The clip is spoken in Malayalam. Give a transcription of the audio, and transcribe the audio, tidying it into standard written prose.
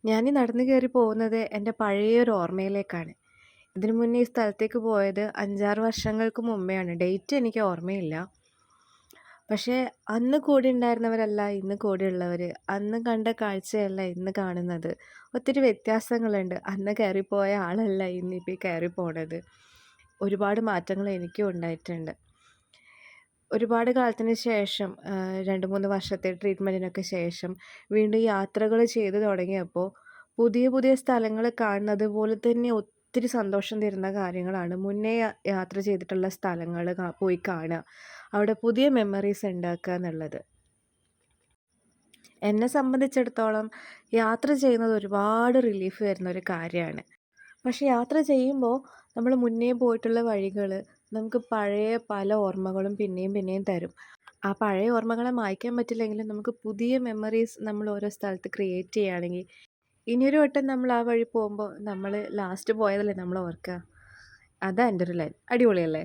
ഞാനീ നടന്ന് കയറി പോകുന്നത് എൻ്റെ പഴയൊരു ഓർമ്മയിലേക്കാണ്. ഇതിനു മുന്നേ ഈ സ്ഥലത്തേക്ക് പോയത് 5, 6 വർഷങ്ങൾക്ക് മുമ്പെയാണ്. ഡേറ്റ് എനിക്ക് ഓർമ്മയില്ല. പക്ഷേ അന്ന് കൂടെ ഉണ്ടായിരുന്നവരല്ല ഇന്ന് കൂടെയുള്ളവര്. അന്ന് കണ്ട കാഴ്ചയല്ല ഇന്ന് കാണുന്നത്. ഒത്തിരി വ്യത്യാസങ്ങളുണ്ട്. അന്ന് കയറിപ്പോയ ആളല്ല ഇന്നിപ്പോ ഈ കയറിപ്പോണത്. ഒരുപാട് മാറ്റങ്ങൾ എനിക്കും ഉണ്ടായിട്ടുണ്ട്. ഒരുപാട് കാലത്തിന് ശേഷം 2, 3 വർഷത്തെ ട്രീറ്റ്മെൻറ്റിനൊക്കെ ശേഷം വീണ്ടും യാത്രകൾ ചെയ്തു തുടങ്ങിയപ്പോൾ പുതിയ പുതിയ സ്ഥലങ്ങൾ കാണുന്നത് പോലെ തന്നെ ഒത്തിരി സന്തോഷം തരുന്ന കാര്യങ്ങളാണ് മുന്നേ യാത്ര ചെയ്തിട്ടുള്ള സ്ഥലങ്ങൾ പോയി കാണുക. അവിടെ പുതിയ മെമ്മറീസ് ഉണ്ടാക്കുക എന്നുള്ളത്. എന്നെ സംബന്ധിച്ചിടത്തോളം യാത്ര ചെയ്യുന്നത് ഒരുപാട് റിലീഫ് തരുന്ന ഒരു കാര്യമാണ്. പക്ഷെ യാത്ര ചെയ്യുമ്പോൾ നമ്മൾ മുന്നേ പോയിട്ടുള്ള വഴികൾ നമുക്ക് പഴയ പല ഓർമ്മകളും പിന്നെയും പിന്നെയും തരും. ആ പഴയ ഓർമ്മകളെ മായ്ക്കാൻ പറ്റില്ലെങ്കിലും നമുക്ക് പുതിയ മെമ്മറീസ് നമ്മൾ ഓരോ സ്ഥലത്ത് ക്രിയേറ്റ് ചെയ്യുകയാണെങ്കിൽ ഇനിയൊരു വട്ടം നമ്മൾ ആ വഴി പോകുമ്പോൾ നമ്മൾ ലാസ്റ്റ് പോയതല്ലേ നമ്മൾ ഓർക്കുക. അതാ എൻ്റെ ഒരു ലൈൻ. അടിപൊളിയല്ലേ?